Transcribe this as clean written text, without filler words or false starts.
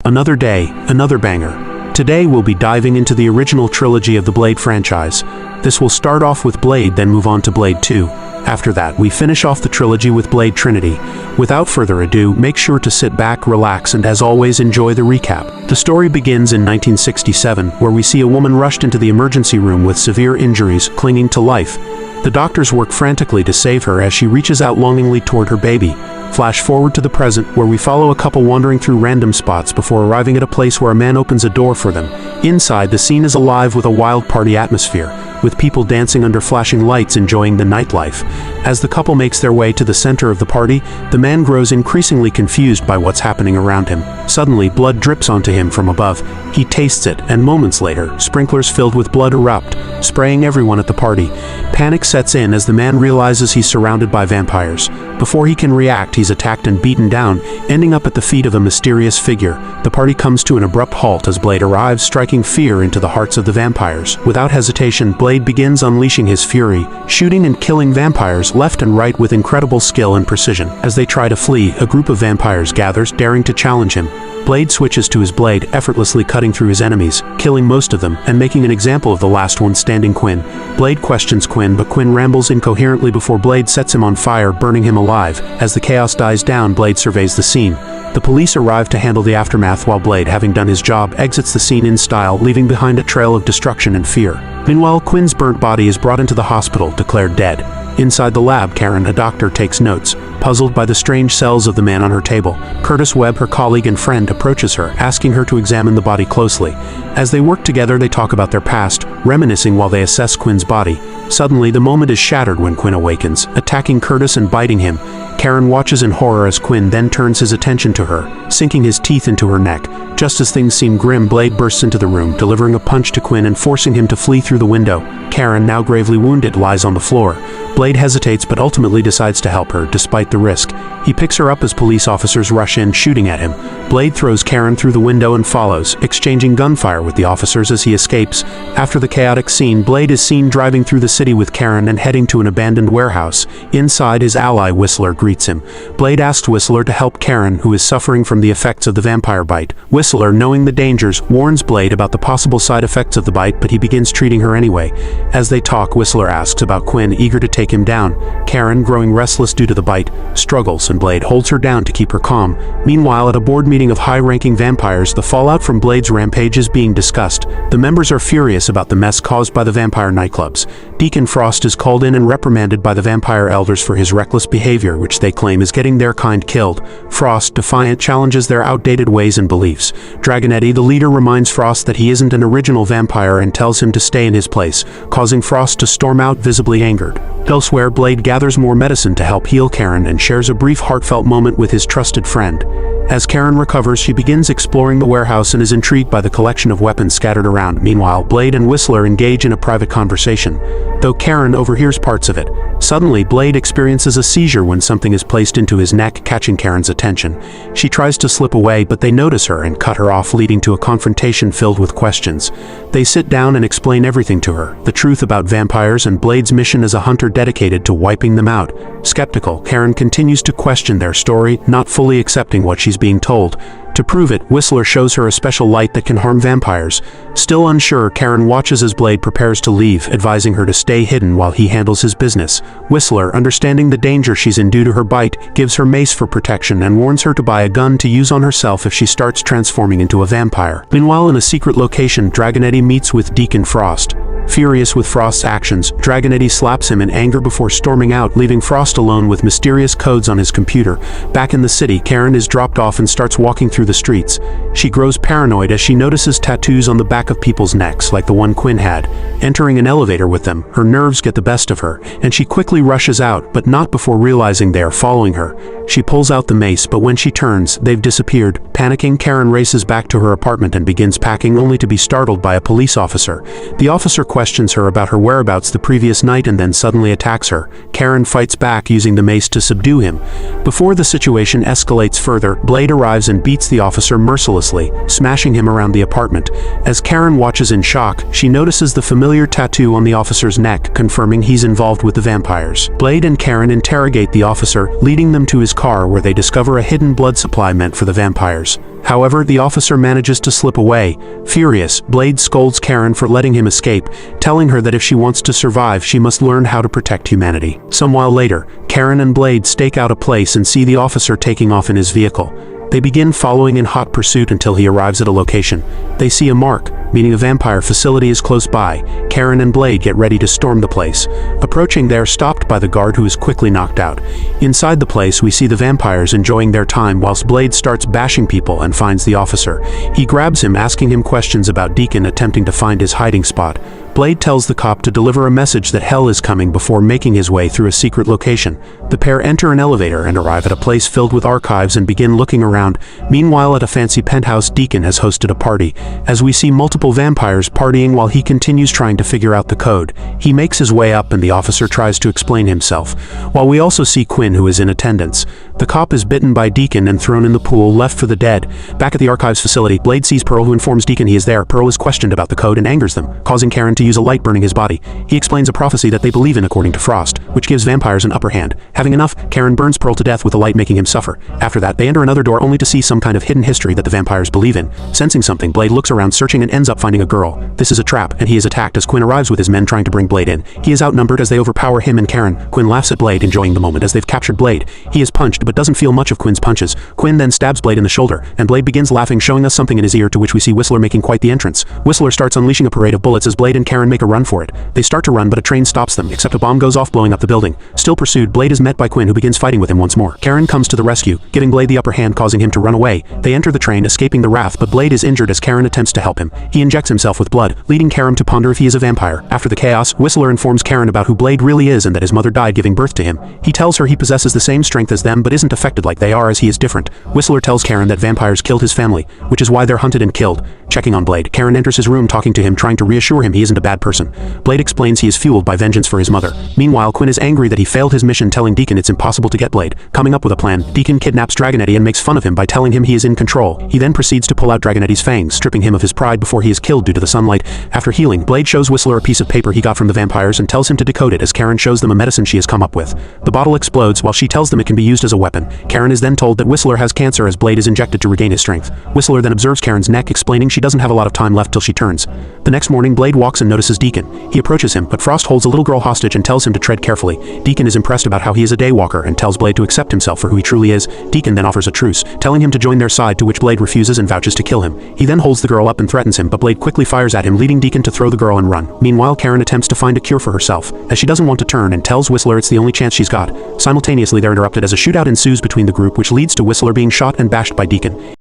Another day, another banger. Today we'll be diving into the original trilogy of the Blade franchise. This will start off with Blade, then move on to Blade 2. After that, we finish off the trilogy with Blade Trinity. Without further ado, make sure to sit back, relax, and as always, enjoy the recap. The story begins in 1967, where we see a woman rushed into the emergency room with severe injuries, clinging to life. The doctors work frantically to save her as she reaches out longingly toward her baby. Flash forward to the present, where we follow a couple wandering through random spots before arriving at a place where a man opens a door for them. Inside, the scene is alive with a wild party atmosphere, with people dancing under flashing lights enjoying the nightlife. As the couple makes their way to the center of the party, the man grows increasingly confused by what's happening around him. Suddenly, blood drips onto him from above. He tastes it, and moments later, sprinklers filled with blood erupt, spraying everyone at the party. Panic sets in as the man realizes he's surrounded by vampires. Before he can react, he's attacked and beaten down, ending up at the feet of a mysterious figure. The party comes to an abrupt halt as Blade arrives, striking fear into the hearts of the vampires. Without hesitation, Blade begins unleashing his fury, shooting and killing vampires left and right with incredible skill and precision. As they try to flee, a group of vampires gathers, daring to challenge him. Blade switches to his blade, effortlessly cutting through his enemies, killing most of them, and making an example of the last one standing, Quinn. Blade questions Quinn, but Quinn rambles incoherently before Blade sets him on fire, burning him alive. As the chaos dies down, Blade surveys the scene. The police arrive to handle the aftermath while Blade, having done his job, exits the scene in style, leaving behind a trail of destruction and fear. Meanwhile, Quinn's burnt body is brought into the hospital, declared dead. Inside the lab, Karen, a doctor, takes notes. Puzzled by the strange cells of the man on her table, Curtis Webb, her colleague and friend, approaches her, asking her to examine the body closely. As they work together, they talk about their past, reminiscing while they assess Quinn's body. Suddenly, the moment is shattered when Quinn awakens, attacking Curtis and biting him. Karen watches in horror as Quinn then turns his attention to her, sinking his teeth into her neck. Just as things seem grim, Blade bursts into the room, delivering a punch to Quinn and forcing him to flee through the window. Karen, now gravely wounded, lies on the floor. Blade hesitates but ultimately decides to help her, despite the risk. He picks her up as police officers rush in, shooting at him. Blade throws Karen through the window and follows, exchanging gunfire with the officers as he escapes. After the chaotic scene, Blade is seen driving through the city with Karen and heading to an abandoned warehouse. Inside, his ally Whistler greets him. Blade asks Whistler to help Karen, who is suffering from the effects of the vampire bite. Whistler, knowing the dangers, warns Blade about the possible side effects of the bite, but he begins treating her anyway. As they talk, Whistler asks about Quinn, eager to take him down. Karen, growing restless due to the bite, struggles, and Blade holds her down to keep her calm. Meanwhile, at a board meeting of high-ranking vampires, the fallout from Blade's rampage is being discussed. The members are furious about the mess caused by the vampire nightclubs. Deacon Frost is called in and reprimanded by the vampire elders for his reckless behavior, which they claim is getting their kind killed. Frost, defiant, challenges their outdated ways and beliefs. Dragonetti, the leader, reminds Frost that he isn't an original vampire and tells him to stay in his place, causing Frost to storm out, visibly angered. Elsewhere, Blade gathers more medicine to help heal Karen and shares a brief heartfelt moment with his trusted friend. As Karen recovers, she begins exploring the warehouse and is intrigued by the collection of weapons scattered around. Meanwhile, Blade and Whistler engage in a private conversation, though Karen overhears parts of it. Suddenly, Blade experiences a seizure when something is placed into his neck, catching Karen's attention. She tries to slip away, but they notice her and cut her off, leading to a confrontation filled with questions. They sit down and explain everything to her, the truth about vampires and Blade's mission as a hunter dedicated to wiping them out. Skeptical, Karen continues to question their story, not fully accepting what she's being told. To prove it, Whistler shows her a special light that can harm vampires. Still unsure, Karen watches as Blade prepares to leave, advising her to stay hidden while he handles his business. Whistler, understanding the danger she's in due to her bite, gives her mace for protection and warns her to buy a gun to use on herself if she starts transforming into a vampire. Meanwhile, in a secret location, Dragonetti meets with Deacon Frost. Furious with Frost's actions, Dragonetti slaps him in anger before storming out, leaving Frost alone with mysterious codes on his computer. Back in the city, Karen is dropped off and starts walking through the streets. She grows paranoid as she notices tattoos on the back of people's necks, like the one Quinn had. Entering an elevator with them, her nerves get the best of her, and she quickly rushes out, but not before realizing they are following her. She pulls out the mace, but when she turns, they've disappeared. Panicking, Karen races back to her apartment and begins packing, only to be startled by a police officer. The officer questions her about her whereabouts the previous night and then suddenly attacks her. Karen fights back, using the mace to subdue him. Before the situation escalates further, Blade arrives and beats the officer mercilessly, smashing him around the apartment. As Karen watches in shock, she notices the familiar tattoo on the officer's neck, confirming he's involved with the vampires. Blade and Karen interrogate the officer, leading them to his car where they discover a hidden blood supply meant for the vampires. However, the officer manages to slip away. Furious, Blade scolds Karen for letting him escape, telling her that if she wants to survive, she must learn how to protect humanity. Some while later, Karen and Blade stake out a place and see the officer taking off in his vehicle. They begin following in hot pursuit until he arrives at a location. They see a mark, meaning a vampire facility is close by. Karen and Blade get ready to storm the place. Approaching, they are stopped by the guard, who is quickly knocked out. Inside the place, we see the vampires enjoying their time whilst Blade starts bashing people and finds the officer. He grabs him, asking him questions about Deacon, attempting to find his hiding spot. Blade tells the cop to deliver a message that hell is coming before making his way through a secret location. The pair enter an elevator and arrive at a place filled with archives and begin looking around. Meanwhile, at a fancy penthouse, Deacon has hosted a party. As we see multiple vampires partying while he continues trying to figure out the code. He makes his way up and the officer tries to explain himself, while we also see Quinn, who is in attendance. The cop is bitten by Deacon and thrown in the pool, left for the dead. Back at the archives facility, Blade sees Pearl, who informs Deacon he is there. Pearl is questioned about the code and angers them, causing Karen to use a light burning his body. He explains a prophecy that they believe in according to Frost, which gives vampires an upper hand. Having enough, Karen burns Pearl to death with a light, making him suffer. After that, they enter another door only to see some kind of hidden history that the vampires believe in. Sensing something, Blade looks around searching and ends up finding a girl. This is a trap, and he is attacked as Quinn arrives with his men trying to bring Blade in. He is outnumbered as they overpower him and Karen. Quinn laughs at Blade, enjoying the moment as they've captured Blade. He is punched but doesn't feel much of Quinn's punches. Quinn then stabs Blade in the shoulder, and Blade begins laughing, showing us something in his ear, to which we see Whistler making quite the entrance. Whistler starts unleashing a parade of bullets as Blade and Karen make a run for it. They start to run, but a train stops them, except a bomb goes off, blowing up the building. Still pursued, Blade is met by Quinn, who begins fighting with him once more. Karen comes to the rescue, giving Blade the upper hand, causing him to run away. They enter the train, escaping the wrath, but Blade is injured as Karen attempts to help him. He injects himself with blood, leading Karen to ponder if he is a vampire. After the chaos, Whistler informs Karen about who Blade really is and that his mother died giving birth to him. He tells her he possesses the same strength as them but isn't affected like they are, as he is different. Whistler tells Karen that vampires killed his family, which is why they're hunted and killed. Checking on Blade, Karen enters his room, talking to him, trying to reassure him he isn't a bad person. Blade explains he is fueled by vengeance for his mother. Meanwhile, Quinn is angry that he failed his mission, telling Deacon it's impossible to get Blade. Coming up with a plan, Deacon kidnaps Dragonetti and makes fun of him by telling him he is in control. He then proceeds to pull out Dragonetti's fangs, stripping him of his pride before he is killed due to the sunlight. After healing, Blade shows Whistler a piece of paper he got from the vampires and tells him to decode it as Karen shows them a medicine she has come up with. The bottle explodes while she tells them it can be used as a weapon. Karen is then told that Whistler has cancer as Blade is injected to regain his strength. Whistler then observes Karen's neck, explaining she doesn't have a lot of time left till she turns. The next morning, Blade walks and notices Deacon. He approaches him, but Frost holds a little girl hostage and tells him to tread carefully. Deacon is impressed about how he is a daywalker and tells Blade to accept himself for who he truly is. Deacon then offers a truce, telling him to join their side, to which Blade refuses and vouches to kill him. He then holds the girl up and threatens him, but Blade quickly fires at him, leading Deacon to throw the girl and run. Meanwhile, Karen attempts to find a cure for herself, as she doesn't want to turn, and tells Whistler it's the only chance she's got. Simultaneously, they're interrupted as a shootout ensues between the group, which leads to Whistler being shot and bashed by Deacon.